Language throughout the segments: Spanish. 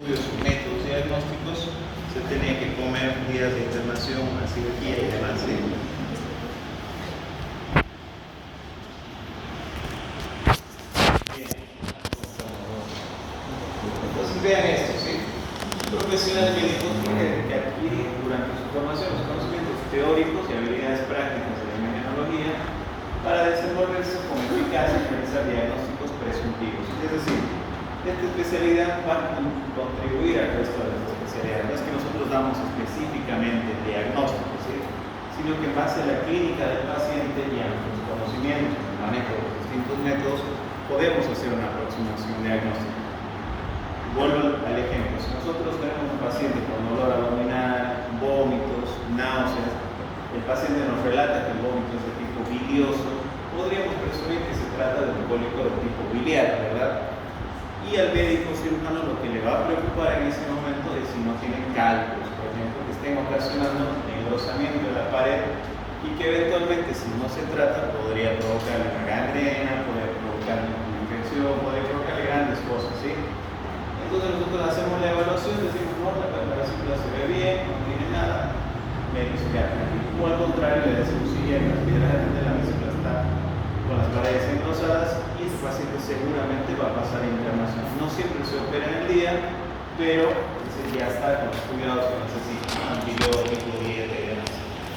Sus métodos diagnósticos se tenía que comer días de internación, una cirugía y demás. ¿Sí? Bien. Entonces vean esto, ¿sí? Un profesional médico tiene que adquirir durante su formación los conocimientos teóricos y habilidades prácticas de la imagenología para desenvolverse con eficacia y realizar diagnósticos presuntivos. Es decir, esta especialidad va a contribuir al resto de las especialidades. No es que nosotros damos específicamente diagnósticos, ¿sí? Sino que en base a la clínica del paciente y a nuestros conocimientos en el manejo de los distintos métodos, podemos hacer una aproximación diagnóstica. Vuelvo al ejemplo. Si nosotros tenemos un paciente con dolor abdominal, vómitos, náuseas, el paciente nos relata que el vómito es de tipo bilioso, podríamos presumir que se trata de un cólico de tipo biliar, ¿verdad? Y al médico cirujano lo que le va a preocupar en ese momento es si no tiene cálculos, por ejemplo, que estén ocasionando engrosamiento de la pared y que eventualmente, si no se trata, podría provocar una gangrena, podría provocar una infección, podría provocar grandes cosas, ¿sí? Entonces nosotros hacemos la evaluación, decimos, no, la vesícula se ve bien, no tiene nada, médico psiquiatra. O al contrario, le decimos, sí, la vesícula está con las paredes engrosadas y este paciente seguramente va a pasar a internación. No siempre se opera en el día, pero ya está con los cuidados que necesita, antibiótico, dieta y demás.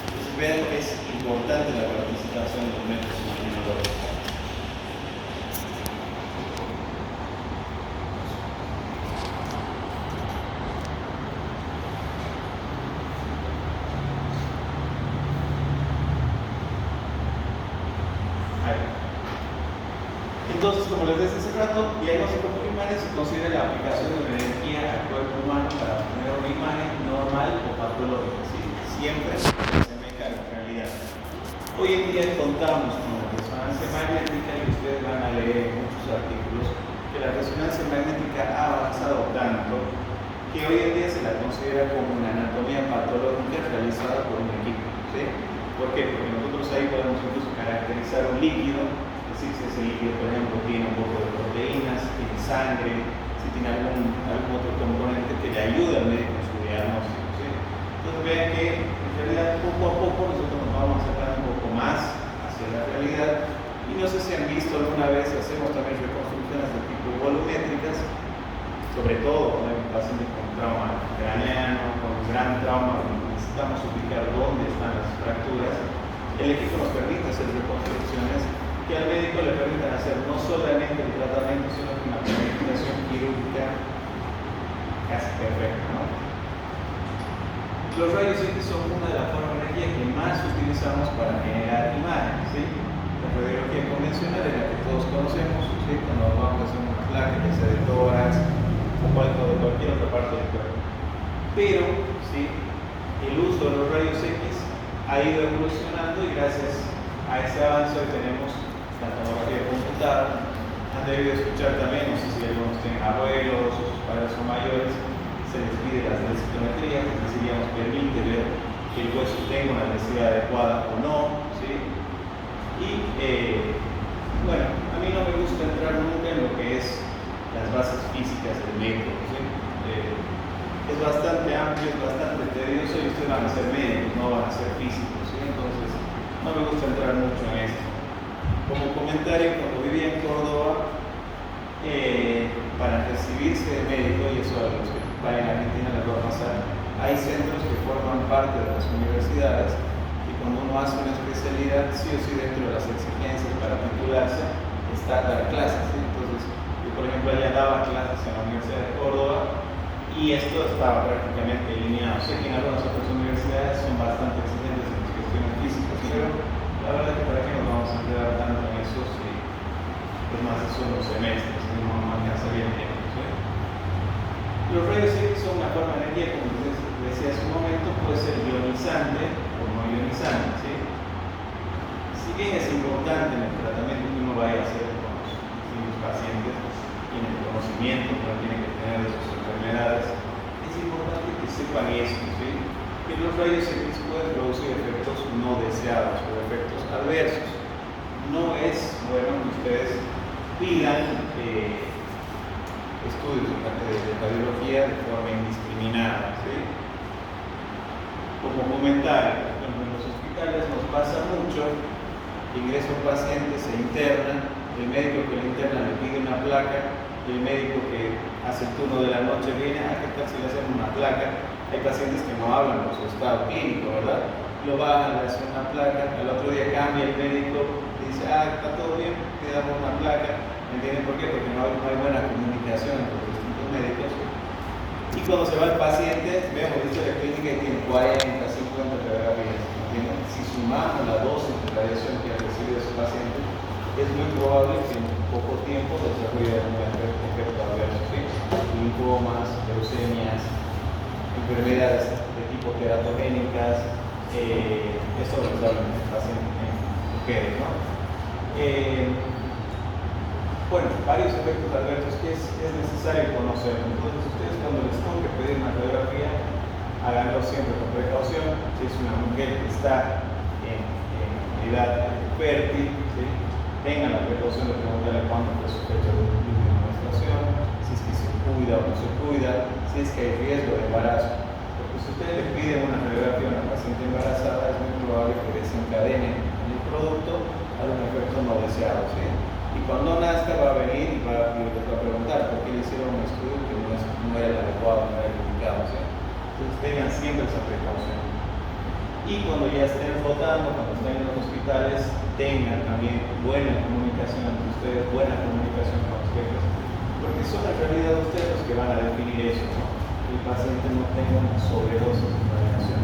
Entonces vean que es importante la participación de los médicos imaginológicos. Entonces, como les decía hace rato, diagnóstico por imagen se considera la aplicación de la energía al cuerpo humano para obtener una imagen normal o patológica, ¿sí? Siempre se asemeja a la realidad. Hoy en día contamos con la resonancia magnética y ustedes van a leer en muchos artículos que la resonancia magnética ha avanzado tanto que hoy en día se la considera como una anatomía patológica realizada por un equipo, ¿sí? ¿Por qué? Porque nosotros ahí podemos incluso caracterizar un líquido. Si ese líquido, por ejemplo, tiene un poco de proteínas, tiene sangre, si tiene algún otro componente que le ayude al médico en su diagnóstico, ¿sí? Entonces vean que en realidad poco a poco nosotros nos vamos acercando un poco más hacia la realidad y no sé si han visto alguna vez, hacemos también reconstrucciones de tipo volumétricas, sobre todo cuando hay un paciente con trauma craneano, con un gran trauma, necesitamos ubicar dónde están las fracturas. El equipo nos permite hacer reconstrucciones que al médico le permitan hacer no solamente el tratamiento, sino que una planificación quirúrgica casi perfecta, ¿no? Los rayos X son una de las formas de energía que más utilizamos para generar imágenes, ¿sí? La radiología convencional es la que todos conocemos, ¿sí? Cuando vamos a hacer una placa, ya sea de tórax o de cualquier otra parte del cuerpo. Pero, ¿sí? El uso de los rayos X ha ido evolucionando y gracias a ese avance hoy tenemos la tomografía computada. Han debido escuchar también, no sé si algunos tienen abuelos o sus padres son mayores, se les pide las densitometrías, es decir, ya nos permite ver que el hueso tenga una densidad adecuada o no, ¿sí? Y bueno, a mí no me gusta entrar nunca en lo que es las bases físicas del método, ¿sí? Es bastante amplio, es bastante tedioso y ustedes van a ser médicos, no van a ser físicos, ¿sí? Entonces no me gusta entrar mucho en esto. Como comentario, cuando vivía en Córdoba, para recibirse de médico, y eso a los que vayan a Argentina les va a pasar, hay centros que forman parte de las universidades y cuando uno hace una especialidad, sí o sí dentro de las exigencias para titularse, está dar clases, ¿sí? Entonces, yo por ejemplo allá daba clases en la Universidad de Córdoba y esto estaba prácticamente alineado. Sé que en algunas otras universidades son bastante exigentes en las cuestiones físicas, pero la verdad es que para qué nos vamos a quedar tanto en eso si es más de solo semestres, no alcanza bien tiempo, ¿sí? Los rayos X son una forma de energía, como les decía hace un momento, puede ser ionizante o no ionizante, ¿sí? Si bien es importante en el tratamiento que uno vaya a hacer con los distintos pacientes y en el conocimiento que uno tiene que tener de sus enfermedades, es importante que sepan esto, ¿sí? Que los rayos X pueden producir efectos no deseados o efectos adversos. No es bueno que ustedes pidan estudios de radiología de forma indiscriminada, ¿sí? Como comentario, en los hospitales nos pasa mucho, ingresa un paciente, se interna, el médico que lo interna le pide una placa, y el médico que hace el turno de la noche viene, ¿qué tal si le hacemos una placa? Hay pacientes que no hablan por su estado clínico, ¿verdad? Lo bajan, le hacen una placa, al otro día cambia el médico, dice, está todo bien, te damos una placa. ¿Entienden por qué? Porque no hay buena comunicación entre los distintos médicos. Y cuando se va el paciente, vemos, dice la clínica y tiene 40, 50 radiografías. ¿Entienden? Si sumamos la dosis de radiación que ha recibido ese paciente, es muy probable que en poco tiempo desarrolle un efecto adverso, ¿sí? Linfomas, leucemias, enfermedades de tipo teratogénicas, esto lo saben el paciente en mujeres, ¿no? Bueno, varios efectos adversos que es necesario conocer. Entonces, ustedes cuando les toque pedir una radiografía, háganlo siempre con precaución. Si es una mujer que está en edad fértil, ¿sí? Tengan la precaución de preguntarle cuándo fue su fecha de menstruación, si es que se cuida o no se cuida, si es que hay riesgo de embarazo. Porque si ustedes le piden una radiografía a una paciente embarazada, es muy probable que desencadene en el producto algún efecto no deseado, ¿sí? Y cuando nazca va a venir y les va a preguntar por qué le hicieron un estudio que no era el adecuado, no era el indicado, ¿sí? Entonces tengan siempre esa precaución. Y cuando ya estén flotando, cuando estén en los hospitales, tengan también buena comunicación entre ustedes, buena comunicación con los jefes, porque son en realidad ustedes los que van a definir eso, ¿no? Que el paciente no tenga una sobredosis de radiación.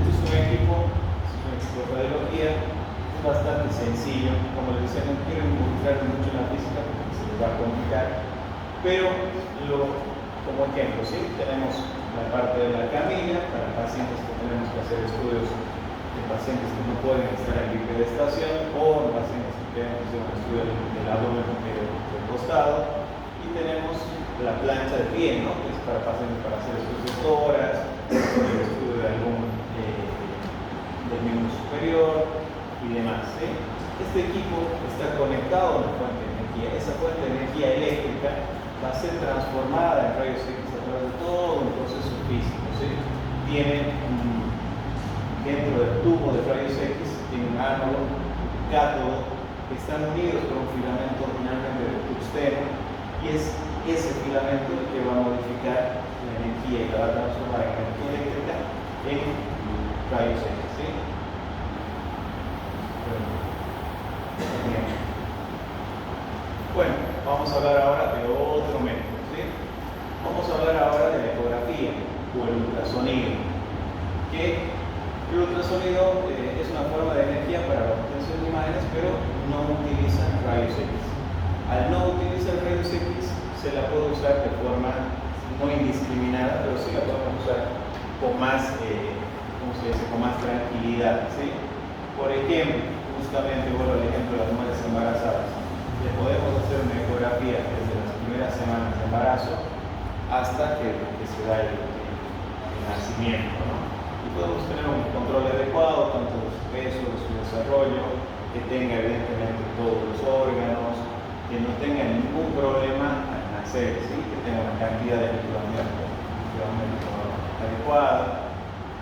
Este es un equipo de radiología bastante sencillo. Como les decía, no quiero involucrar mucho en la física porque se les va a complicar, pero como ejemplo, ¿sí? Tenemos la parte de la camilla para pacientes que tenemos que hacer estudios de pacientes que no pueden estar en bipedestación o pacientes que queremos hacer un estudio del abdomen del costado, y tenemos la plancha de pie, ¿no? Que es para pacientes para hacer estudios de tórax, el estudio de algún del miembro superior y demás, ¿sí? Este equipo está conectado a una fuente de energía. Esa fuente de energía eléctrica va a ser transformada en rayos X a través de todo un proceso físico, ¿sí? Tiene dentro del tubo de rayos X, tiene un ánodo, un cátodo, que están unidos por un filamento finalmente de tungsteno, y es ese filamento el que va a modificar la energía y la va a transformar en energía eléctrica en rayos X, ¿sí? Bueno, vamos a hablar ahora de otro método, ¿sí? Vamos a hablar ahora de la ecografía o el ultrasonido, que el ultrasonido es una forma de energía para la obtención de imágenes, pero no utiliza rayos X. Al no utilizar rayos X, se la puede usar de forma no indiscriminada, pero sí la podemos usar con más, ¿cómo se dice?, con más tranquilidad, ¿sí? Por ejemplo, justamente vuelvo al ejemplo de las mujeres embarazadas. Le podemos hacer una ecografía desde las primeras semanas de embarazo hasta que se da el nacimiento, ¿no? Y podemos tener un control adecuado, tanto de su peso, de su desarrollo, que tenga evidentemente todos los órganos, que no tenga ningún problema al nacer, ¿sí? Que tenga una cantidad de equipamiento adecuada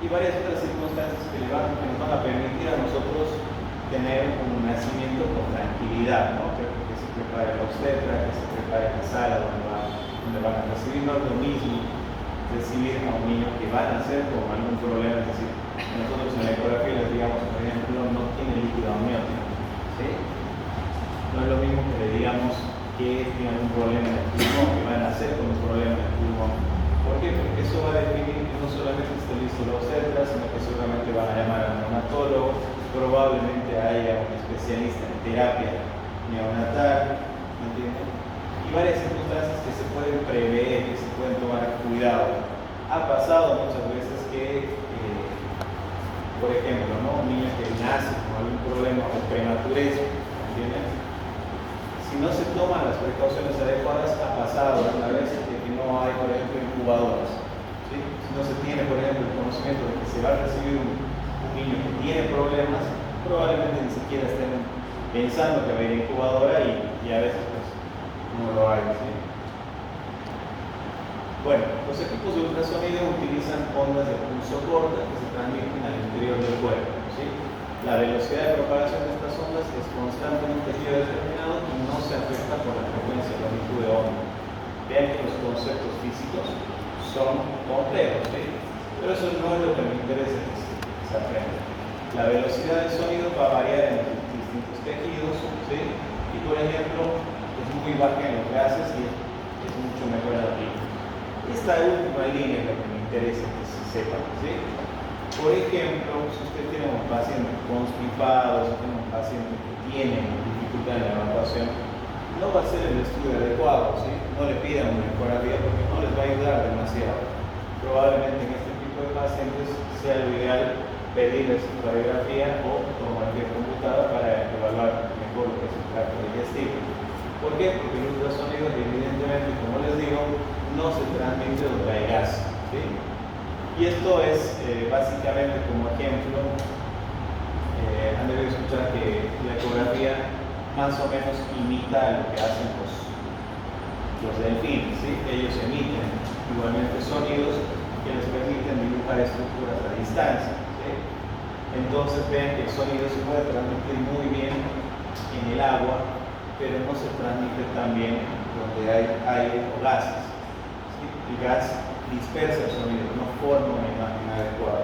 y varias otras circunstancias que nos van a permitir a nosotros tener un nacimiento con tranquilidad, ¿no? Que se prepare la obstetra, que se prepare la sala donde van a recibir. No es lo mismo recibir a un niño que va a nacer con algún problema, es decir, nosotros en la ecografía les digamos, por ejemplo, no tiene líquido amniótico, ¿sí? No es lo mismo que le digamos que tiene algún problema en el pulmón, que va a nacer con un problema en el pulmón. ¿Por qué? Porque eso va a definir que no solamente esté listo la obstetra, sino que seguramente van a llamar al neonatólogo, probablemente haya un especialista en terapia neonatal, ¿me entienden? Y varias circunstancias que se pueden prever, que se pueden tomar cuidado. Ha pasado muchas veces que, por ejemplo, ¿no? Un niño que nace con algún problema o prematurez, ¿me entienden? Si no se toman las precauciones adecuadas, ha pasado alguna vez que no hay, por ejemplo, incubadoras, ¿sí? Si no se tiene, por ejemplo, el conocimiento de que se va a recibir un niño que tiene problemas, probablemente ni siquiera estén pensando que va a ir a incubadora y a veces pues no lo hay, ¿sí? Bueno, los equipos de ultrasonido utilizan ondas de pulso corta que se transmiten al interior del cuerpo, ¿sí? La velocidad de propagación de estas ondas es constante en un tejido determinado y no se afecta por la frecuencia y longitud de onda. Vean que los conceptos físicos son complejos, ¿sí? Pero eso no es lo que me interesa que se aprenda. La velocidad del sonido va a variar en distintos tejidos, ¿sí? Y por ejemplo, es muy baja en los gases y es mucho mejor en la piel. Esta última línea es la que me interesa que se sepa, ¿sí? Por ejemplo, si usted tiene un paciente constipado, si tiene un paciente que tiene dificultad en la evacuación, no va a ser el estudio adecuado, ¿sí? No le pidan una ecografía porque no les va a ayudar demasiado. Probablemente en este tipo de pacientes sea lo ideal pedirles radiografía o tomografía computada para evaluar mejor lo que es el tracto digestivo. ¿Por qué? Porque el ultrasonido, evidentemente, como les digo, no se transmite donde hay gas, ¿sí? Y esto es básicamente como ejemplo, han debido escuchar que la ecografía más o menos imita lo que hacen los delfines, ¿sí? Ellos emiten igualmente sonidos que les permiten dibujar estructuras a distancia, ¿sí? Entonces vean que el sonido se puede transmitir muy bien en el agua, pero no se transmite tan bien donde hay aire o gases, ¿sí? El gas dispersa el sonido, no forma una imagen adecuada.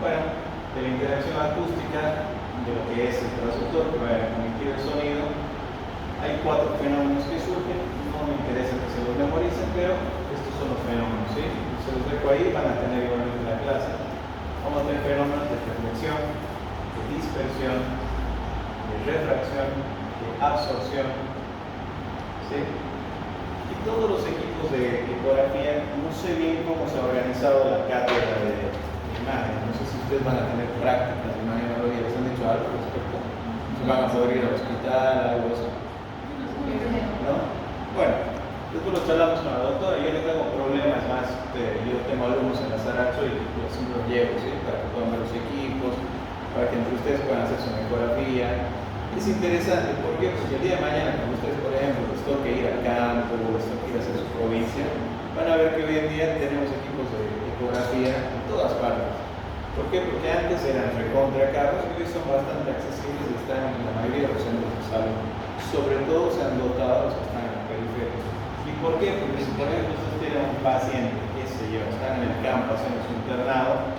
Bueno, de la interacción acústica, de lo que es el transductor que va a emitir el sonido, hay 4 fenómenos que surgen. No me interesa que se los memoricen, pero estos son los fenómenos, ¿sí? Se los dejo ahí, van a tener igualmente la clase. Vamos a tener fenómenos de reflexión, de dispersión, de refracción, de absorción, ¿sí? Y todos los equipos de ecografía, no sé bien cómo se ha organizado la cátedra de imagen. No sé si ustedes van a tener prácticas de imagenología, ¿les han dicho algo al respecto? ¿Se van a poder ir al hospital, algo así? ¿No? Bueno, después lo charlamos con la doctora. Yo no tengo problemas más. Yo tengo alumnos en la Saracho y yo siempre los llevo, ¿sí? Para que puedan ver los equipos, para que entre ustedes puedan hacer su ecografía. Es interesante, ¿por qué? Porque el día de mañana, cuando ustedes, por ejemplo, les toque ir al campo, les toque ir a hacer su provincia, van a ver que hoy en día tenemos equipos de ecografía en todas partes. ¿Por qué? Porque antes eran recontra caros y hoy son bastante accesibles y están en la mayoría de los centros de salud. Sobre todo se han dotado los que están en la periferia. ¿Y por qué? Porque si por ejemplo ustedes tienen un paciente, qué sé yo, están en el campo haciendo su internado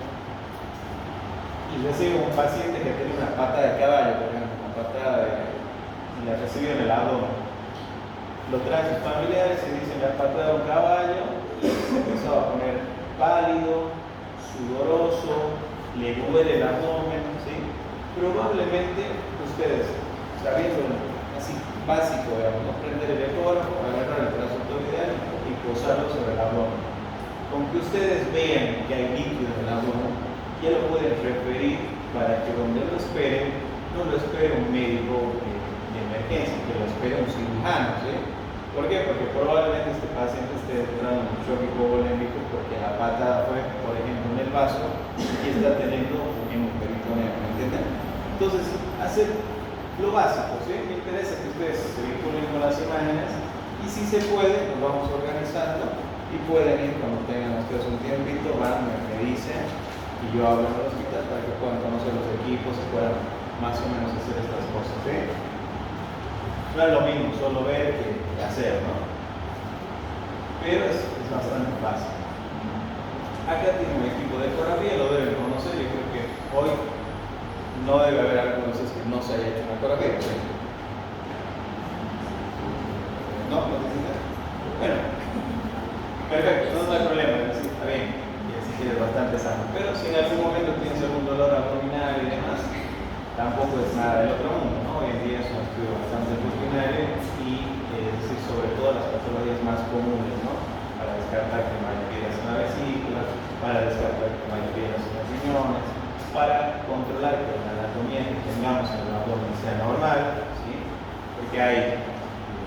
y reciben un paciente que tiene una pata de caballo, por ejemplo, y la recibió en el abdomen. Lo traen sus familiares y dicen la patada de un caballo y se empezó a poner pálido, sudoroso, le duele el abdomen, ¿sí? Probablemente ustedes, sabiendo así básico, digamos, ¿no? Prender el ecógrafo, agarrar el transductor ideal y posarlo sobre el abdomen. Con que ustedes vean que hay líquido en el abdomen, ya lo pueden referir para que donde lo esperen, no lo espere un médico de emergencia, que lo espere un cirujano, ¿sí? ¿Por qué? Porque probablemente este paciente esté entrando en un shock hipovolémico porque la patada fue, por ejemplo, en el vaso y está teniendo un hemoperitoneo, ¿me entienden? Entonces, hacer lo básico, ¿sí? Me interesa que ustedes se vinculen con las imágenes y si se puede, nos vamos organizando y pueden ir cuando tengan ustedes un tiempito, van, me dicen y yo hablo en el hospital para que puedan conocer los equipos y puedan más o menos hacer estas cosas, ¿sí? No es lo mismo solo ver que hacer, ¿no? Pero es bastante fácil. Acá tiene un equipo de ecografía, lo deben conocer. Yo creo que hoy no debe haber algunos que no se haya hecho una ecografía, ¿sí? ¿No? ¿No necesitas? Bueno, perfecto, no hay problema, está bien. Y así queda bastante sano. Pero si en algún momento tienes algún dolor abdominal y demás, tampoco es nada del otro mundo, ¿no? Hoy en día es un estudio bastante rutinario y decir, sobre todo las patologías más comunes, ¿no? Para descartar que no haya piedras en la vesícula, para descartar que no haya piedras en los riñones, para controlar que la anatomía que tengamos en el abdomen sea normal, ¿sí? Porque hay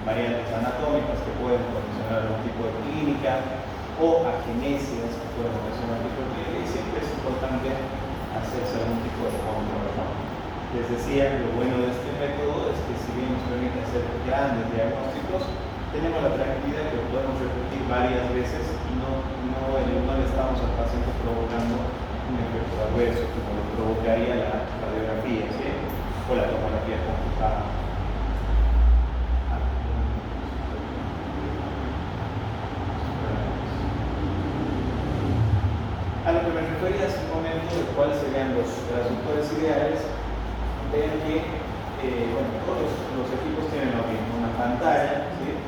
variantes anatómicas que pueden condicionar algún tipo de clínica o agenesias que pueden condicionar algún tipo de clínica y siempre es importante hacerse algún tipo de control, ¿no? Les decía, lo bueno de este método es que si bien nos permite hacer grandes diagnósticos, tenemos la tranquilidad que lo podemos repetir varias veces y no le estamos al paciente provocando un efecto adverso como lo provocaría la radiografía, ¿sí? O la tomografía computada. A lo que me refería hace un momento de cuáles serían los transductores ideales, vean que bueno, todos los equipos tienen lo mismo, una pantalla, ¿sí?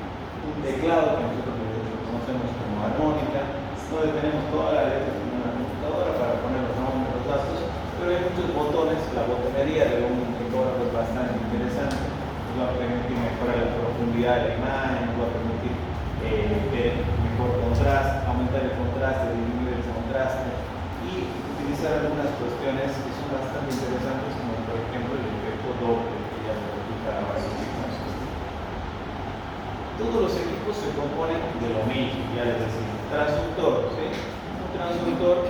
Un teclado que nosotros lo conocemos como armónica, donde tenemos toda la letra en una computadora para poner los nombres, los datos, pero hay muchos botones. La botonería de un ecógrafo es bastante interesante, nos va a permitir mejorar la profundidad de la imagen, nos va a permitir ver mejor contraste, aumentar el contraste, disminuir el contraste y utilizar algunas cuestiones que son bastante interesantes, como por ejemplo el efecto doble, que ya lo explicará varios equipos. Todos los equipos se componen de lo mismo, ya les decía, transductor, ¿sí? Un transductor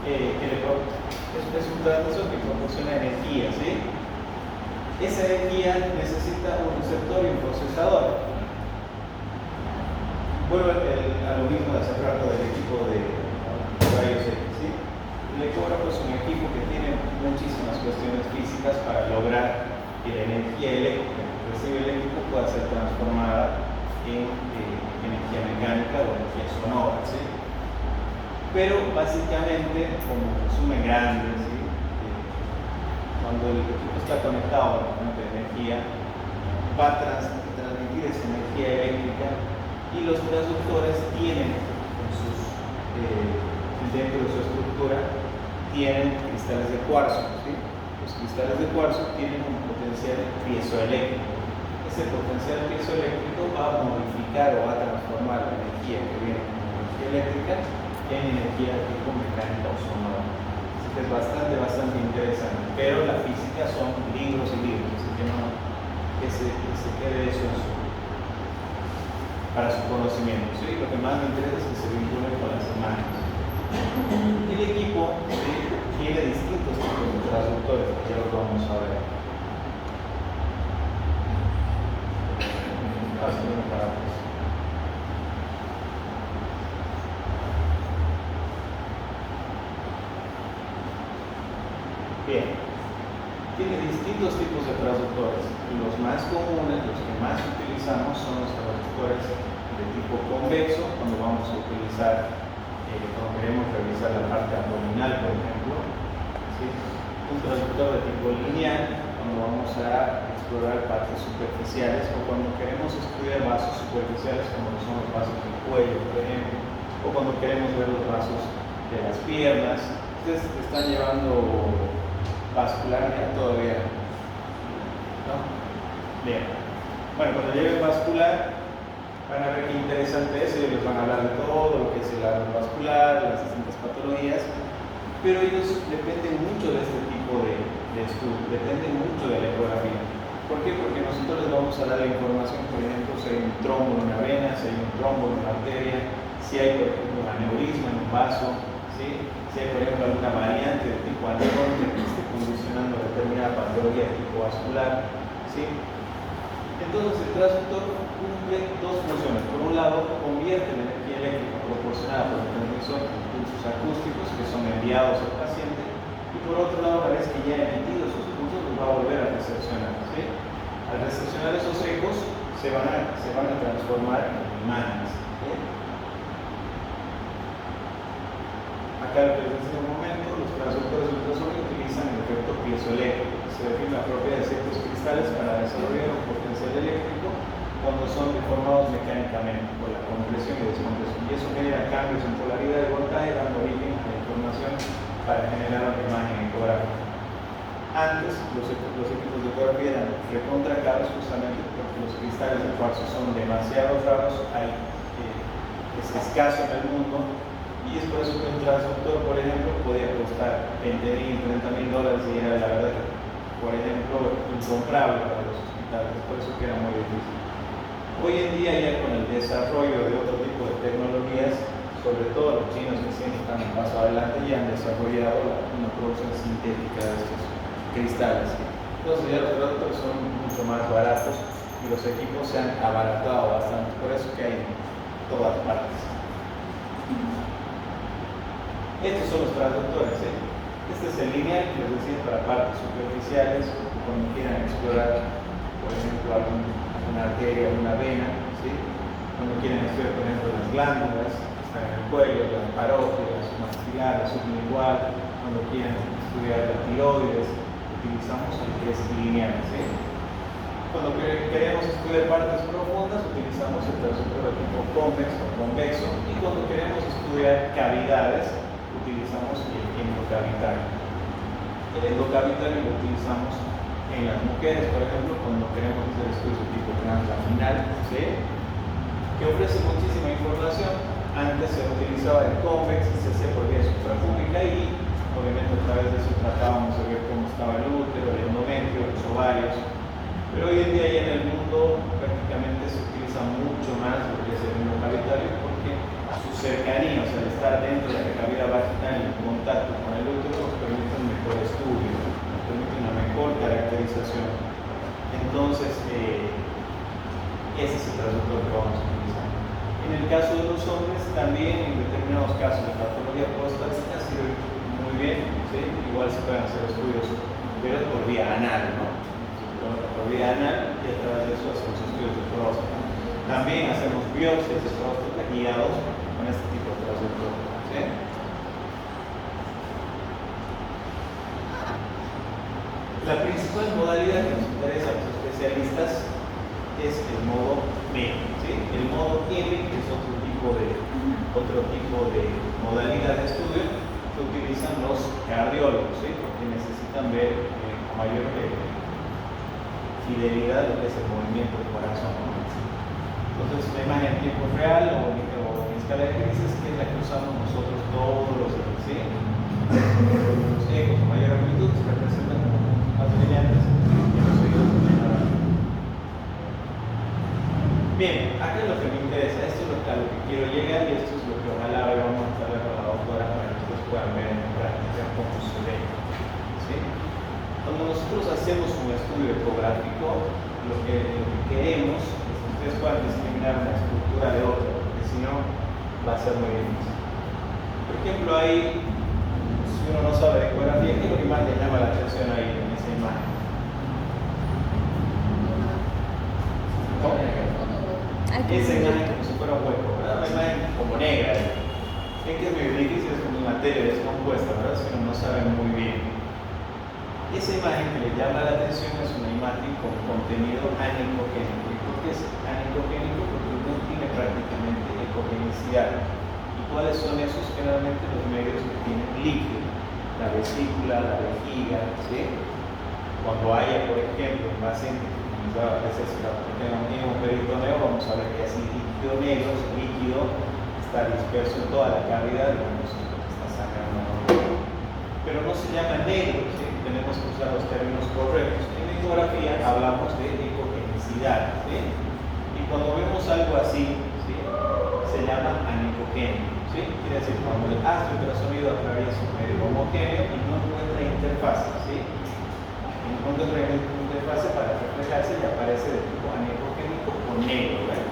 es un transductor que proporciona energía, ¿sí? Esa energía necesita un receptor y un procesador. Vuelvo a lo mismo de hace rato del equipo de rayos X, ¿sí? El ecógrafo es un equipo que tiene muchísimas cuestiones físicas para lograr que la energía eléctrica que recibe el equipo pueda ser transformada en energía mecánica o energía sonora, ¿sí? Pero básicamente, como resumen grande, ¿sí? Cuando el equipo está conectado a la fuente de energía, va a transmitir esa energía eléctrica y los transductores tienen dentro de su estructura tienen cristales de cuarzo, ¿sí? Los cristales de cuarzo tienen un potencial piezoeléctrico. Ese potencial piezoeléctrico va a modificar o va a transformar la energía que viene como energía eléctrica en energía tipo mecánica o sonora. Así que es bastante interesante, pero la física son libros y libros, así que no que se quede eso para su conocimiento, ¿sí? Lo que más me interesa es que se vincule con las imágenes. El equipo tiene distintos tipos de transductores, que ya los vamos a ver. Bien, tiene distintos tipos de transductores. Los más comunes, los que más utilizamos, son los transductores de tipo convexo, cuando vamos a utilizar, cuando queremos revisar la parte abdominal, por ejemplo, ¿sí? Un transductor de tipo lineal, cuando vamos a explorar partes superficiales o cuando queremos estudiar vasos superficiales, como son los vasos del cuello, por ejemplo, o cuando queremos ver los vasos de las piernas. Ustedes están llevando vascular ya todavía, ¿no? Bien. Bueno, cuando lleven vascular, van a ver qué interesante es. Ellos les van a hablar de todo lo que es el árbol vascular, las distintas patologías, pero ellos dependen mucho de este tipo de estudio, dependen mucho de la ecografía. ¿Por qué? Porque nosotros les vamos a dar la información, por ejemplo, si hay un trombo en una vena, si hay un trombo en una arteria, si hay, por ejemplo, un aneurisma en un vaso, ¿sí? Si hay, por ejemplo, alguna variante de tipo aneurone que esté condicionando determinada patología de tipo vascular, ¿sí? Entonces el transductor cumple dos funciones. Por un lado, convierte la energía eléctrica proporcionada por el transmisor en pulsos acústicos que son enviados al paciente, y por otro lado, una vez que ya ha emitido esos pulsos, los va a volver a recepcionar, ¿sí? Al recepcionar esos ecos, se van a transformar en imágenes, ¿sí? Acá lo que les decía un momento, los transductores ultrasónicos utilizan el efecto piezoeléctrico. Se define la propiedad de ciertos cristales para desarrollar un potencial eléctrico cuando son deformados mecánicamente por la compresión y descompresión. Y eso genera cambios en polaridad y voltaje, dando origen a la información para generar una imagen ecográfica. Antes, los equipos de ecografía eran recontra caros justamente porque los cristales de cuarzo son demasiado raros, es escaso en el mundo. Y es por eso que un transductor, por ejemplo, podía costar $20,000, $30,000 y era, la verdad, por ejemplo, incomprable para los hospitales, por eso que era muy difícil. Hoy en día, ya con el desarrollo de otro tipo de tecnologías, sobre todo los chinos que siempre están un paso adelante, ya han desarrollado una producción sintética de estos cristales. Entonces ya los transductores son mucho más baratos y los equipos se han abaratado bastante, por eso que hay todas partes. Estos son los transductores. Este es el lineal que les decía para partes superficiales, cuando quieran explorar, por ejemplo, alguna arteria, alguna vena, ¿sí? Cuando quieren estudiar, por ejemplo, las glándulas que están en el cuello, las parótidas, maxilar, la sublingual, cuando quieren estudiar la tiroides, utilizamos el que es lineal, ¿sí? Cuando queremos estudiar partes profundas, utilizamos el transductor de tipo convexo o convexo, y cuando queremos estudiar cavidades, utilizamos el endocavitario. El endocavitario lo utilizamos en las mujeres, por ejemplo, cuando queremos hacer estudios de tipo translaminal, ¿sí? Que ofrece muchísima información. Antes se utilizaba el convex y se hacía por vía suprapúbica, y obviamente a través de eso tratábamos de ver cómo estaba el útero, el endometrio, los ovarios. Pero hoy en día ya en el mundo prácticamente se utiliza mucho más lo que es el endocavitario, porque su cercanía, o sea, el estar dentro de la cavidad vaginal y en contacto con el útero, nos permite un mejor estudio, nos permite una mejor caracterización. Entonces, ese es el transductor que vamos a utilizar. En el caso de los hombres, también en determinados casos de patología prostática sirve muy bien, ¿sí? Igual se pueden hacer estudios, pero por vía anal, ¿no? Por vía anal, y a través de eso hacemos estudios de próstata. También hacemos biopsias de próstata guiados con este tipo de transductor, ¿sí? La principal modalidad que nos interesa a los especialistas es el modo MEM, ¿sí? El modo M, que es otro tipo de modalidad de estudio que utilizan los cardiólogos, ¿sí? Porque necesitan ver con mayor fidelidad lo que es el movimiento del corazón, ¿no? Entonces, una imagen en tiempo real o en escala de grises, que es la que usamos nosotros todos los días, ¿sí? Los ecos con mayor amplitud se representan como más brillantes y los oídos de menor amplitud. Bien, acá es lo que me interesa, esto es a lo que quiero llegar, y esto es lo que ojalá hoy vamos a estar con la doctora para que ustedes puedan ver en práctica cómo se ve, ¿sí? Cuando nosotros hacemos un estudio ecográfico, lo que queremos es que ustedes puedan discriminar una estructura de otra, porque si no va a ser muy difícil. Por ejemplo, ahí, si uno no sabe de ecografía, ¿qué es lo que más le llama la atención ahí en esa imagen? ¿Cómo? Esa imagen como si fuera un hueco, ¿verdad? Una imagen como negra. Es que es muy difícil, es como una materia descompuesta, ¿verdad? Si uno no sabe muy bien. Esa imagen que le llama la atención es una imagen con contenido anicogénico. ¿Y por qué es anicogénico? Porque no tiene prácticamente ecogenicidad. ¿Y cuáles son esos? Generalmente los medios que tienen líquido. La vesícula, la vejiga, ¿sí? Cuando haya, por ejemplo, un paciente que nos va a aparecer si tenga un peritoneo, vamos a ver que así líquido negro, ese líquido está disperso en toda la cavidad, digamos, está sangrando. Pero no se llama negro, ¿sí? Tenemos que usar los términos correctos. En ecografía hablamos de ecogenicidad, ¿sí? Y cuando vemos algo así, ¿sí? Se llama anicogénico, ¿sí? Quiere decir cuando el astro ultrasonido atraviesa un medio homogéneo y no encuentra interfase, ¿sí? No encuentra interfase para reflejarse y aparece de tipo anicogénico o negro, ¿verdad?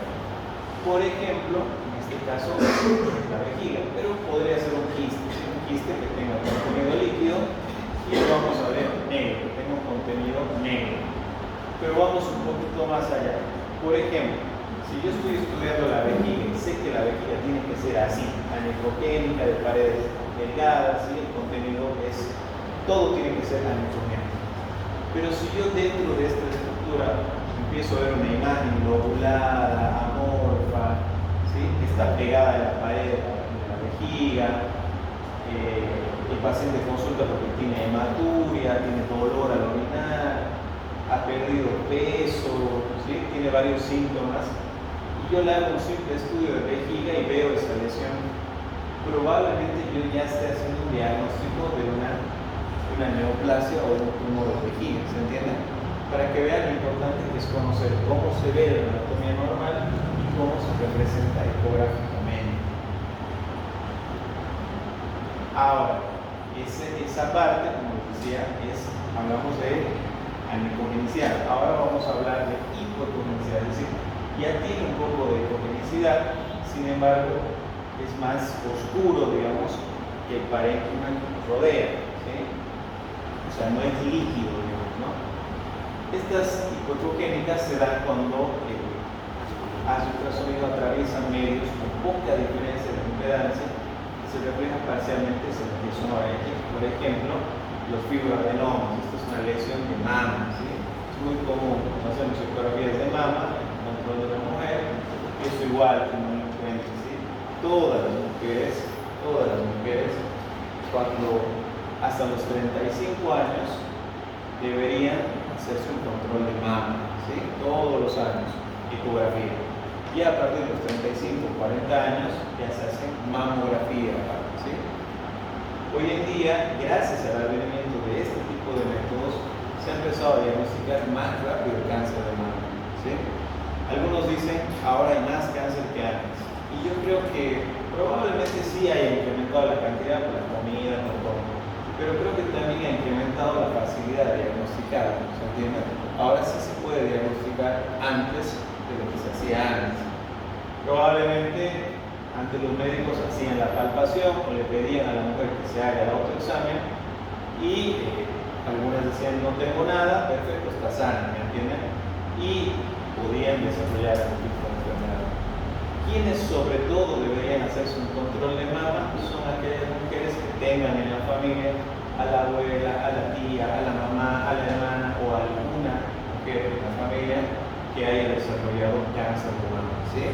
Por ejemplo, en este caso, la vejiga, pero podría ser un quiste que tenga contenido líquido, y lo vamos a ver negro, que tenga un contenido negro. Pero vamos un poquito más allá. Por ejemplo, si yo estoy estudiando la vejiga y sé que la vejiga tiene que ser así, anicogénica, de paredes delgadas, ¿sí? El contenido todo tiene que ser anicogénico. Pero si yo dentro de esta estructura empiezo a ver una imagen lobulada, amorfa, ¿sí? Que está pegada a la pared de la vejiga, el paciente consulta porque tiene hematuria, tiene dolor al orinar, ha perdido peso, ¿sí? Tiene varios síntomas, y yo le hago un simple estudio de vejiga y veo esa lesión, probablemente yo ya esté haciendo un diagnóstico de una neoplasia o un tumor de vejiga, ¿se entiende? Para que vean lo importante que es conocer cómo se ve la anatomía normal y cómo se representa ecográficamente. Ahora, esa parte, como les decía, hablamos de anicogenicidad. Ahora vamos a hablar de hipocogenicidad, es decir, ya tiene un poco de ecogenicidad, sin embargo, es más oscuro, digamos, que el parénquima rodea, ¿sí? O sea, no es líquido, digamos, ¿no? Estas hipoecogénicas se dan cuando el haz ultrasonido atraviesa medios con poca diferencia de impedancia que se refleja parcialmente en el sonoro. Por ejemplo, los fibroadenomas. Esto es una lesión de mama, ¿sí? Es muy común. Hacemos ecografías de mama en el control de la mujer. Eso igual, como lo encuentro, ¿sí? Todas las mujeres, cuando hasta los 35 años deberían hacerse un control de mama, ¿sí? Todos los años, ecografía. Y a partir de los 35 o 40 años ya se hace mamografía, ¿sí? Hoy en día, gracias al advenimiento de este tipo de métodos, se ha empezado a diagnosticar más rápido el cáncer de mama, ¿sí? Algunos dicen, ahora hay más cáncer que antes. Y yo creo que probablemente sí haya incrementado la cantidad por la comida, por todo. Pero creo que también ha incrementado la facilidad de diagnosticar, ¿se entiende? Ahora sí se puede diagnosticar antes de lo que se hacía antes. Probablemente antes los médicos hacían la palpación o le pedían a la mujer que se haga el autoexamen y algunas decían no tengo nada, perfecto, está sana, ¿me entienden? Y podían desarrollar algún tipo de enfermedad. Quienes sobre todo deberían hacerse un control de mama son aquellas mujeres que tengan en la familia a la abuela, a la tía, a la mamá, a la hermana o a alguna mujer de la familia que haya desarrollado cáncer de mama, ¿sí?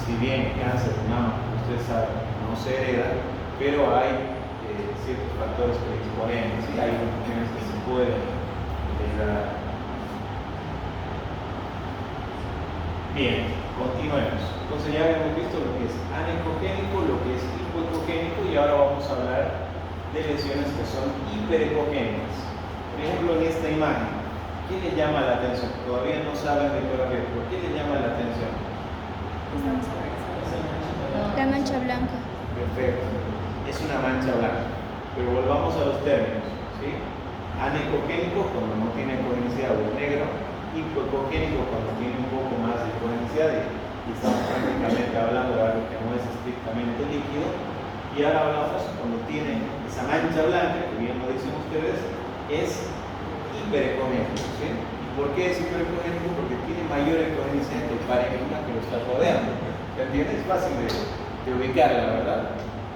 Si bien el cáncer de mama, como ustedes saben, no se hereda, pero hay ciertos factores que exponen, ¿sí? Hay funciones que se pueden heredar. Bien, continuemos. Entonces ya hemos visto lo que es anecogénico, lo que es hipoecogénico y ahora vamos a hablar de lesiones que son hiperecogénicas. Por ejemplo, en esta imagen, ¿qué le llama la atención? Todavía no saben de qué, ¿por qué le llama la atención? La mancha blanca. Perfecto, es una mancha blanca. Pero volvamos a los términos, ¿sí? Anecogénico cuando no tiene cogenicidad o negro, hipoecogénico cuando tiene un poco más de cogenicidad y estamos prácticamente hablando de algo que no es estrictamente líquido. Y ahora hablamos cuando tiene esa mancha blanca, que bien lo dicen ustedes, es hiperecogénico, ¿sí? ¿Y por qué es hiperecogénico? Porque tiene mayor ecogenicidad que el parénquima que lo está rodeando. ¿Me entiendes? Es fácil de ubicar, la verdad.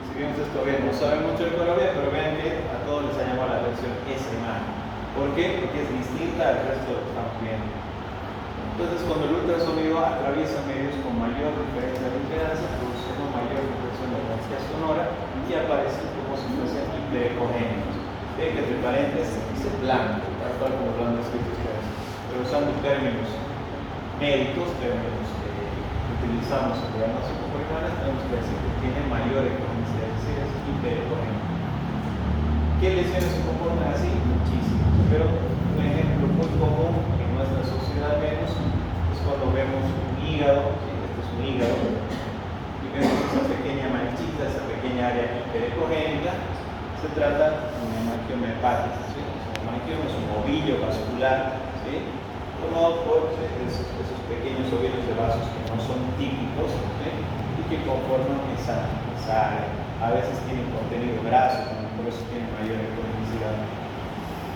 Si bien ustedes todavía no saben mucho de ecografía, pero vean que a todos les ha llamado la atención esa imagen. ¿Por qué? Porque es distinta al resto de lo que estamos viendo. Entonces, cuando el ultrasonido atraviesa medios con mayor diferencia de impedancia, produce una mayor reflexión de la densidad sonora y aparecen como si fuesen hiperecogénicos. Ven que entre paréntesis dice blanco, tal cual como lo han descrito ustedes. Pero usando términos médicos, términos que utilizamos en diagnóstico por imágenes, tenemos que decir que tiene mayor ecogenicidad, es decir, es hiperecogénico. ¿Qué lesiones se comportan así? Muchísimas. Pero un ejemplo muy común en nuestra sociedad menos es cuando vemos un hígado, ¿sí? Este es un hígado, y vemos esa pequeña manchita, esa pequeña área hiperecogénica, se trata de un hemangioma hepático, ¿sí? Un hemangioma es un ovillo vascular, ¿sí? Formado por esos pequeños ovillos de vasos que no son típicos, ¿sí? Y que conforman esa área. A veces tienen contenido graso, por eso tiene mayor ecogenicidad.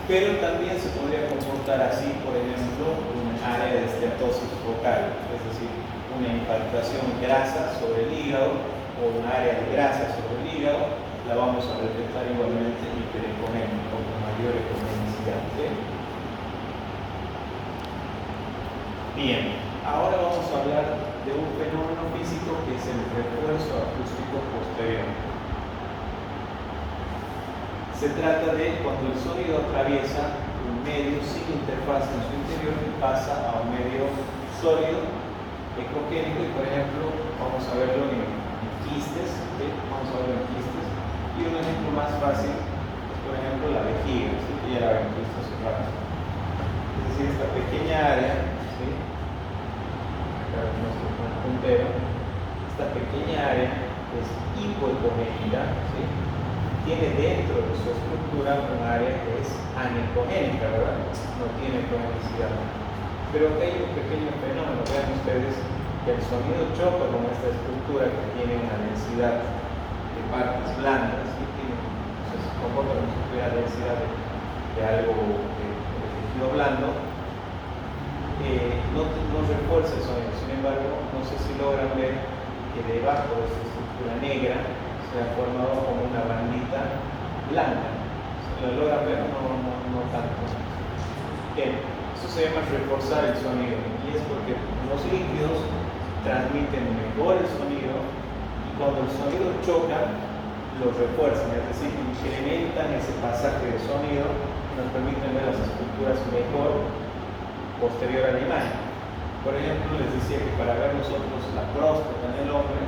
Pero también se podría comportar así, por ejemplo, un área de esteatosis focal, es decir, una impactación grasa sobre el hígado o un área de grasa sobre el hígado, la vamos a detectar igualmente hiperecogénico, con mayor ecogenicidad. ¿Sí? Bien, ahora vamos a hablar de un fenómeno físico que es el refuerzo acústico posterior. Se trata de cuando el sonido atraviesa un medio sin interfaz en su interior y pasa a un medio sólido, ecogénico, y por ejemplo, vamos a verlo en quistes, ¿sí? Vamos a verlo en quistes. Y un ejemplo más fácil es, por ejemplo, la vejiga, ¿sí? Que ya la ven visto hace rato. Es decir, esta pequeña área, ¿sí? Acá nuestro puntero, esta pequeña área es hipoecogénica, ¿sí? Tiene dentro de su estructura un área que es anecogénica, ¿verdad? No tiene ecogenicidad. Pero hay un pequeño fenómeno, vean ustedes, el sonido choca con esta estructura que tiene una densidad de partes blandas, que tiene, se comporta como si tuviera densidad de algo de tejido blando, no refuerza el sonido. Sin embargo, no sé si logran ver que debajo de esta estructura negra se ha formado como una bandita blanca. ¿Se lo logran ver? No tanto. Bien, eso se llama reforzar el sonido, y es porque los líquidos transmiten mejor el sonido, y cuando el sonido choca, lo refuerzan, es decir, incrementan ese pasaje de sonido y nos permiten ver las estructuras mejor posterior a la imagen. Por ejemplo, les decía que para ver nosotros la próstata en el hombre,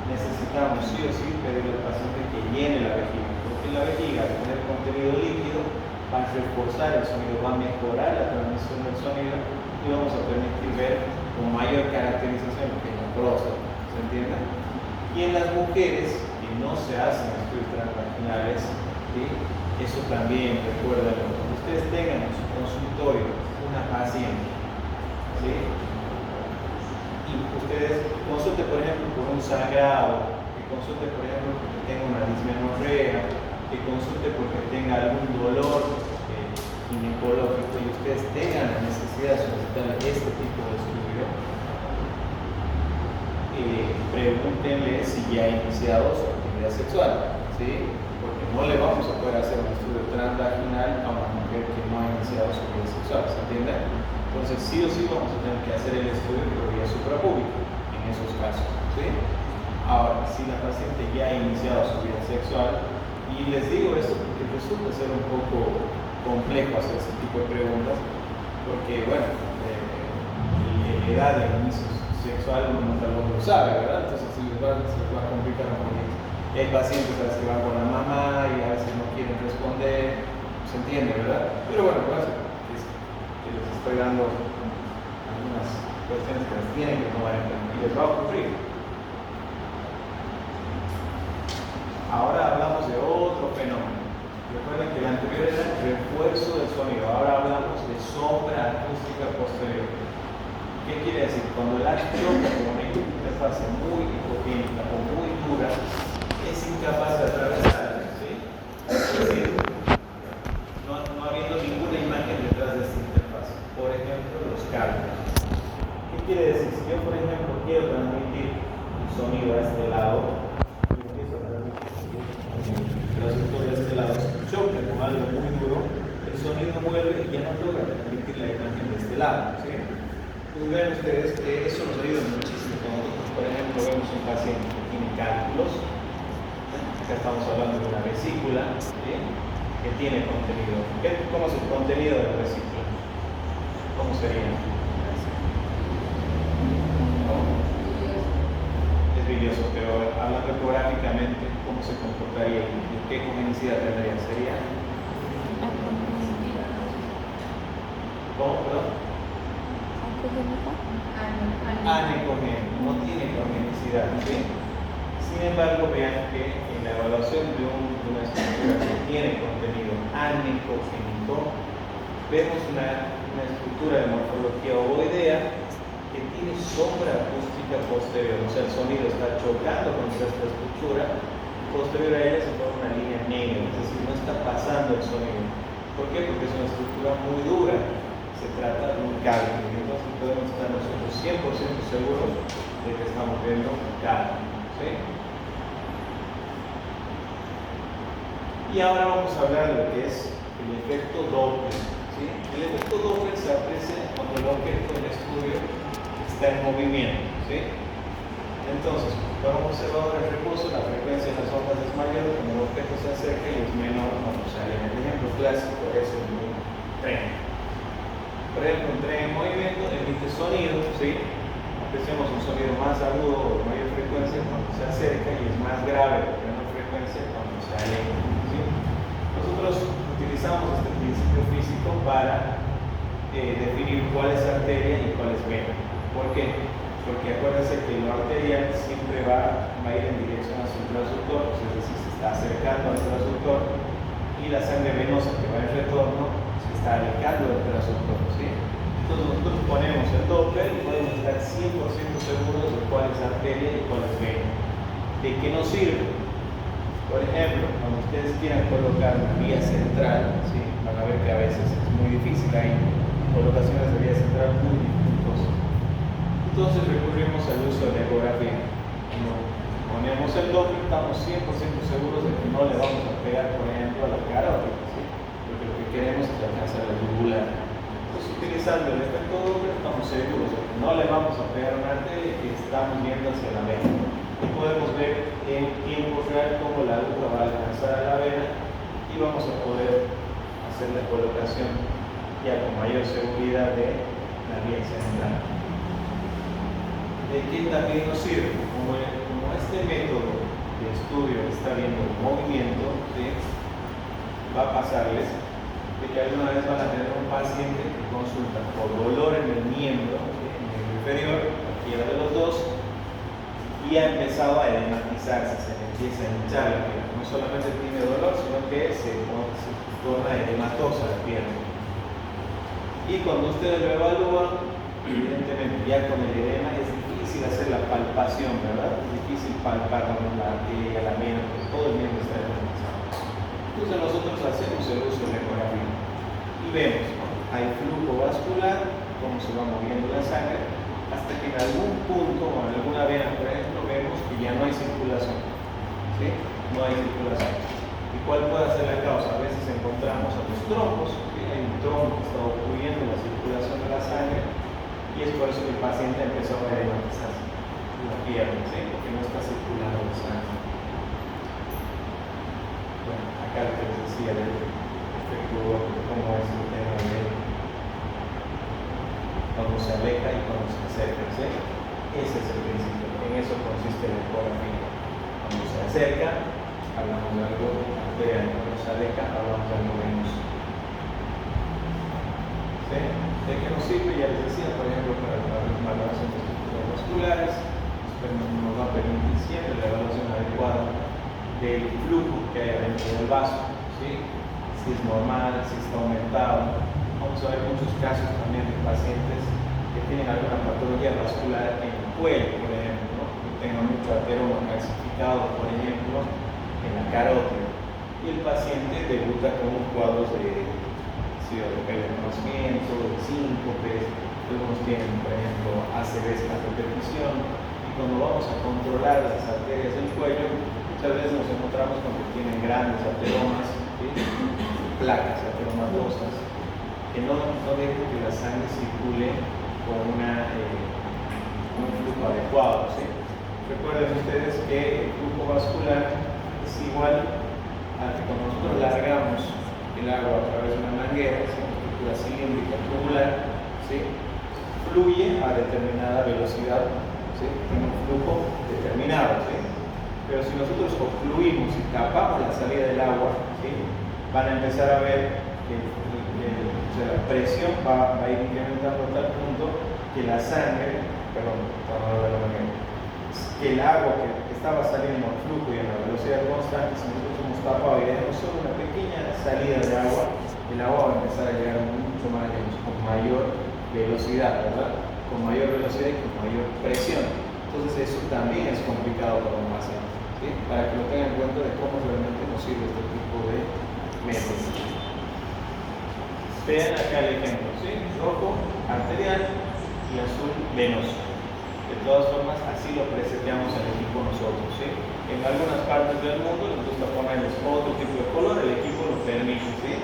necesitamos sí o sí pedirle al paciente que llene la vejiga, porque la vejiga, al tener contenido líquido, va a reforzar el sonido, va a mejorar la transmisión del sonido y vamos a permitir ver con mayor caracterización lo que es la próstata, ¿se entiende? Y en las mujeres que no se hacen estudios transvaginales, ¿sí? Eso también, recuerden, cuando ustedes tengan en su consultorio una paciente, ¿sí? Y ustedes consulten, por ejemplo, por un sangrado, que consulte, por ejemplo, porque tenga una dismenorrea, que consulte porque tenga algún dolor ginecológico y ustedes tengan la necesidad de solicitar este tipo de estudio, pregúntenle si ya ha iniciado su actividad sexual, ¿sí? Porque no le vamos a poder hacer un estudio transvaginal a una mujer que no ha iniciado su vida sexual, ¿se entiende? Entonces sí o sí vamos a tener que hacer el estudio por vía suprapúbica en esos casos, ¿sí? Ahora, si la paciente ya ha iniciado su vida sexual, y les digo esto porque resulta ser un poco complejo hacer ese tipo de preguntas, porque bueno, la edad del inicio sexual uno tal vez lo sabe, ¿verdad? Entonces se les va a complicar un poquito. Hay pacientes a veces que van con la mamá y a veces no quieren responder, se entiende, ¿verdad? Pero bueno, pues, que les estoy dando algunas cuestiones que las tienen que tomar en cuenta y les va a ocurrir. Ahora hablamos de otro fenómeno. Recuerden que el anterior era el refuerzo del sonido, ahora hablamos de sombra acústica posterior. ¿Qué quiere decir? Cuando el aire choca con una interfaz muy hipogénica o muy dura, es incapaz de atravesar, ¿sí? Es decir, no habiendo ninguna imagen detrás de esta interfaz. Por ejemplo, los cables. ¿Qué quiere decir? Si yo, por ejemplo, quiero transmitir un sonido a este lado, de este lado choca con algo muy duro, el sonido vuelve y ya no logra transmitir la imagen de este lado, ¿sí? Pues vean ustedes que eso nos ayuda muchísimo cuando nosotros, por ejemplo, vemos un paciente que tiene cálculos, acá estamos hablando de una vesícula, ¿sí? Que tiene contenido. ¿Cómo es el contenido de la vesícula? ¿Cómo sería? ¿Cómo? Es bilioso, pero hablando ecográficamente, ¿cómo se comportaría? ¿Qué congenicidad tendría? ¿Sería? ¿Cómo? ¿Perdón? Anecogénico, no tiene congenicidad, ¿sí? Sin embargo, vean que en la evaluación de una estructura que tiene contenido anecogénico, vemos una estructura de morfología ovoidea que tiene sombra acústica posterior, o sea, el sonido está chocando contra esta estructura. Posterior a ella se forma una línea negra, es decir, no está pasando el sonido. ¿Por qué? Porque es una estructura muy dura, se trata de un cable, y entonces podemos estar nosotros 100% seguros de que estamos viendo un cable, ¿sí? Y ahora vamos a hablar de lo que es el efecto Doppler, ¿sí? El efecto Doppler se aprecia cuando el objeto del estudio está en movimiento, ¿sí? Entonces, para un observador de reposo, la frecuencia de las ondas es mayor, cuando el objeto se acerca y es menor cuando sale. El ejemplo clásico es un tren. Por ejemplo, un tren en movimiento emite sonido, ¿sí? Apreciamos un sonido más agudo o de mayor frecuencia cuando se acerca y es más grave de menor frecuencia cuando se aleja, ¿sí? Nosotros utilizamos este principio físico para definir cuál es arteria y cuál es vena. ¿Por qué? Porque acuérdense que lo arterial siempre va a ir en dirección hacia el transductor, es decir, se está acercando al transductor, y la sangre venosa que va en retorno se está alejando del transductor, ¿sí? Entonces nosotros ponemos el Doppler y podemos estar 100% seguros de cuál es arteria y cuál es vena. ¿De qué nos sirve? Por ejemplo, cuando ustedes quieran colocar una vía central, ¿sí? Van a ver que a veces es muy difícil, hay colocaciones de vía central muy dificultosas. Entonces recurrimos al uso de la ecografía. Cuando ponemos el Doppler, estamos 100% seguros de que no le vamos a pegar, por ejemplo, a la carótida, ¿sí? Porque lo que queremos es alcanzar la yugular. Entonces, utilizando el efecto Doppler, estamos seguros de que no le vamos a pegar una arteria y que estamos viendo hacia la vena. Y podemos ver en tiempo real cómo la aguja va a alcanzar a la vena y vamos a poder hacer la colocación ya con mayor seguridad de la vía central. ¿De qué también nos sirve? Como este método de estudio está viendo el movimiento, ¿sí? Va a pasarles de que alguna vez van a tener un paciente que consulta por dolor en el miembro, ¿sí? En el inferior, cualquiera de los dos, y ha empezado a edematizarse, se le empieza a hinchar la pierna. No solamente tiene dolor, sino que se torna edematosa la pierna. Y cuando ustedes lo evalúan, evidentemente ya con el edema es difícil hacer la palpación, ¿verdad? Es difícil palpar con la arteria, la vena, porque todo el miembro está edematizado. Entonces nosotros hacemos el uso de la ecografía y vemos, ¿no? Hay flujo vascular, cómo se va moviendo la sangre, hasta que en algún punto o en alguna vena, por ejemplo, vemos que ya no hay circulación, ¿sí? No hay circulación. ¿Y cuál puede ser la causa? A veces encontramos a los trombos, ¿sí? Hay un trombo que está ocurriendo la circulación de la sangre y es por eso que el paciente empezó a edematizarse la pierna, ¿sí? Porque no está circulando la sangre. Bueno, acá lo que les decía del efecto Doppler, cómo es el tema de cuando se aleja y cuando se acerca, ¿sí? Ese es el principio, en eso consiste la ecografía. Cuando se acerca, hablamos de algo arterial, cuando se aleja, hablamos de algo venoso. ¿Sí? ¿De qué nos sirve? Ya les decía, por ejemplo, para la evaluación de estructuras vasculares, nos va a permitir siempre la evaluación adecuada del flujo que hay dentro del vaso, ¿sí? Si es normal, si está aumentado. Vamos a ver muchos casos también de pacientes que tienen alguna patología vascular en el cuello, por ejemplo, ¿no? Que tengan mucho ateroma calcificado, por ejemplo, en la carótida. Y el paciente debuta con cuadros de reconocimiento, de síncopes, algunos tienen, por ejemplo, ACVs a repetición. Y cuando vamos a controlar las arterias del cuello, muchas veces nos encontramos con que tienen grandes ateromas, ¿sí? Placas ateromatosas, que no dejan que la sangre circule con un flujo adecuado, ¿sí? Recuerden ustedes que el flujo vascular es igual a que cuando nosotros largamos el agua a través de una manguera, ¿sí? Una estructura cilíndrica tubular, ¿sí? Fluye a determinada velocidad, ¿sí? Tiene un flujo determinado, ¿sí? Pero si nosotros obstruimos y tapamos la salida del agua, ¿sí? Van a empezar a ver que la presión va a ir incrementando a tal punto que la sangre, que el agua que estaba saliendo a flujo y a una velocidad constante, si nosotros hemos tapado y dejamos solo una pequeña salida de agua, el agua va a empezar a llegar mucho más lejos, con mayor velocidad, ¿verdad? Con mayor velocidad y con mayor presión. Entonces eso también es complicado para un paciente, ¿sí? Para que lo tengan en cuenta de cómo realmente nos sirve este tipo de métodos. Vean acá el ejemplo, ¿sí? Rojo, arterial y azul, venoso. De todas formas, así lo preseteamos al equipo nosotros, ¿sí? En algunas partes del mundo les gusta ponerles otro tipo de color, el equipo lo permite, ¿sí?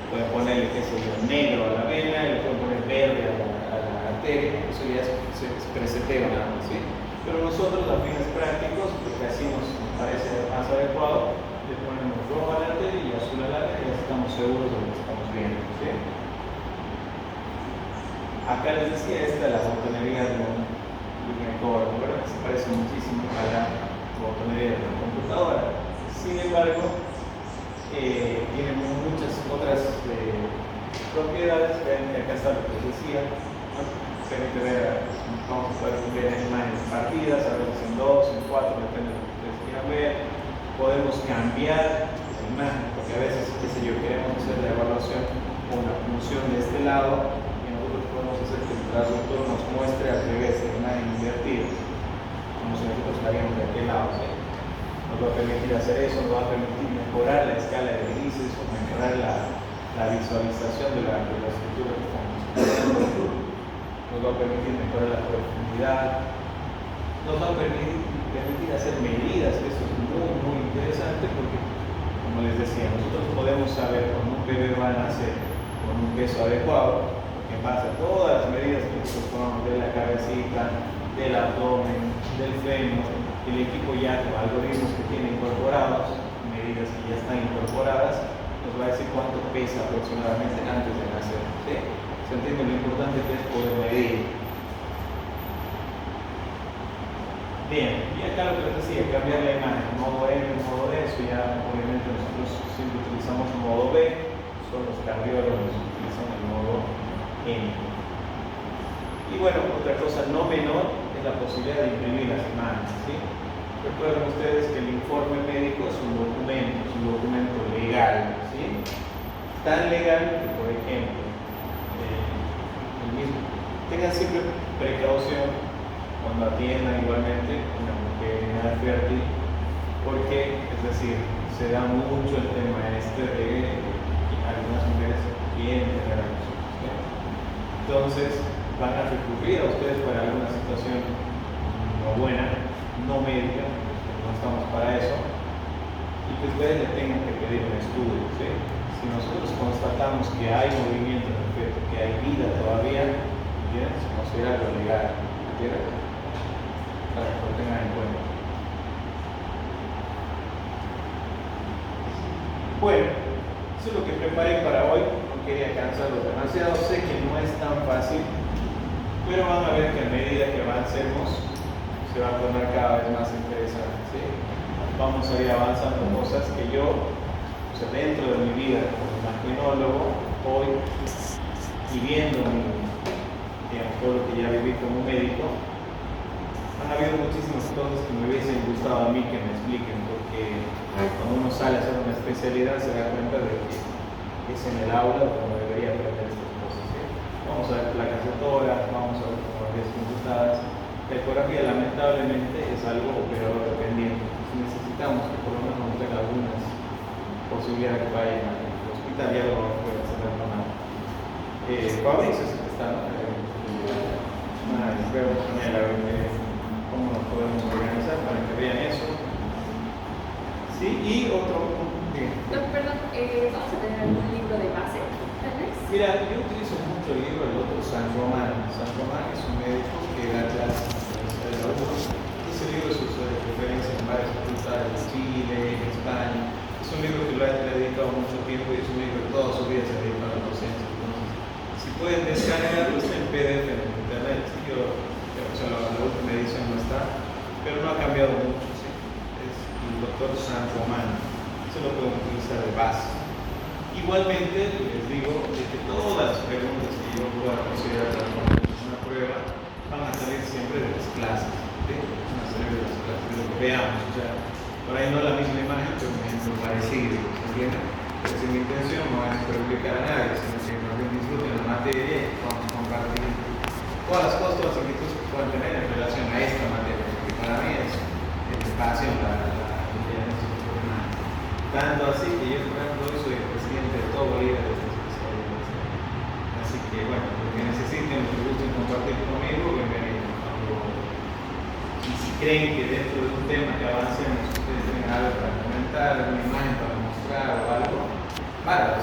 Pueden ponerle, qué sé yo, negro a la vena, le pueden poner verde a la arteria, eso ya es preseteo nada más, ¿sí? Pero nosotros, a fines prácticos, porque así nos parece más adecuado, le ponemos rojo a la arteria y azul a la vena y ya estamos seguros de lo que estamos viendo, ¿sí? Acá les decía, esta es la botonería de un ginecólogo, ¿verdad? Se parece muchísimo a la botonería de la computadora. Sin embargo, tiene muchas otras propiedades. Vean que acá está lo que les decía, ¿no? Permite ver, vamos a poder ver imágenes partidas, a veces en 2, en 4, depende de lo que ustedes quieran ver. Podemos cambiar la imagen, porque a veces, qué sé yo, queremos hacer la evaluación con una función de este lado y nosotros podemos hacer que el traductor nos muestre al revés, en imagen invertida, como si nosotros estaríamos de aquel lado, ¿sí? Nos va a permitir hacer eso, nos va a permitir mejorar la escala de grises o mejorar la visualización de la estructura que estamos haciendo, nos va a permitir mejorar la profundidad, nos va a permitir hacer medidas, que esto es muy, muy interesante porque, como les decía, nosotros podemos saber cuando un bebé va a nacer con un peso adecuado, porque en base a todas las medidas que nosotros tomamos de la cabecita, del abdomen, del fémur, el equipo ya con algoritmos que tiene incorporados, medidas que ya están incorporadas, nos va a decir cuánto pesa aproximadamente antes de nacer. ¿Sí? ¿Se entiende lo importante que es poder medir? Bien, y acá lo que les decía, cambiar la imagen, modo M, modo D, eso ya obviamente nosotros siempre utilizamos modo B, son los cardiólogos que utilizan el modo M. Y bueno, otra cosa no menor es la posibilidad de imprimir las imágenes, ¿sí? Recuerden ustedes que el informe médico es un documento legal, ¿sí? Tan legal que, por ejemplo, tengan siempre precaución cuando atiendan igualmente una mujer en edad fértil, porque, es decir, se da mucho el tema este de que algunas mujeres quieren tener a los hijos, ¿sí? Entonces, van a recurrir a ustedes para alguna situación no buena, no médica, no estamos para eso, y que ustedes le tengan que pedir un estudio, ¿sí? Si nosotros constatamos que hay movimiento en el feto, que hay vida todavía, ¿entiendes? Se considera lo legal, ¿entiendes? Para que lo tengan en cuenta. Bueno, eso es lo que preparé para hoy. No quería cansarlos demasiado. Sé que no es tan fácil, pero van a ver que a medida que avancemos se va a tornar cada vez más interesante, ¿sí? Vamos a ir avanzando cosas que yo, o sea, dentro de mi vida como imagenólogo, hoy, y viendo digamos, todo lo que ya viví como médico, han habido muchísimas cosas que me hubiesen gustado a mí que me expliquen, porque cuando uno sale a hacer una especialidad se da cuenta de que es en el aula donde debería aprender estas cosas, ¿sí? Vamos a ver placas de tórax, vamos a ver tomografías computadas. La ecografía lamentablemente es algo operador dependiente, entonces necesitamos que por lo menos nos den algunas posibilidades que vayan al hospital, ya lo vamos a poder hacer normal. Fabricio es el que está, veo con él a ver cómo nos podemos organizar para que vean eso. Sí, y otro. No, perdón, ¿vamos a tener algún libro de base, tal vez? Mira, yo utilizo mucho el libro del otro San Román. San Román es un médico que da clases en el alumnos. Ese libro se usa de referencia en varias facultades de Chile, en España. Es un libro que lo ha dedicado mucho tiempo y es un libro que toda su vida se dedica a la docencia. Entonces, si pueden descargarlo, está en PDF en internet. ¿Sí? La última edición no está, pero no ha cambiado mucho. ¿Sí? Es el doctor San Román. Se lo pueden utilizar de base. Igualmente, les digo de que todas las preguntas que yo pueda considerar como una prueba van a salir siempre de las clases. ¿Sí? Van a salir de las clases, de lo que veamos. O sea, por ahí no la misma imagen, pero un ejemplo parecido. ¿Entienden? Pero sin mi intención no es perjudicar a nadie, sino que más bien disfruten la materia y vamos a compartir todas las cosas, todas las inquietudes que puedan tener en relación a esta materia, porque para mí es pasión la inteligencia humana. Tanto así que yo, por ejemplo, hoy soy el presidente de todo Bolivia de esta especialidad. Así que, bueno, lo que necesiten, lo que gusten compartir conmigo, bienvenidos. Y si creen que dentro de un tema que avancemos, ustedes tienen algo para comentar, una imagen para mostrar o algo, para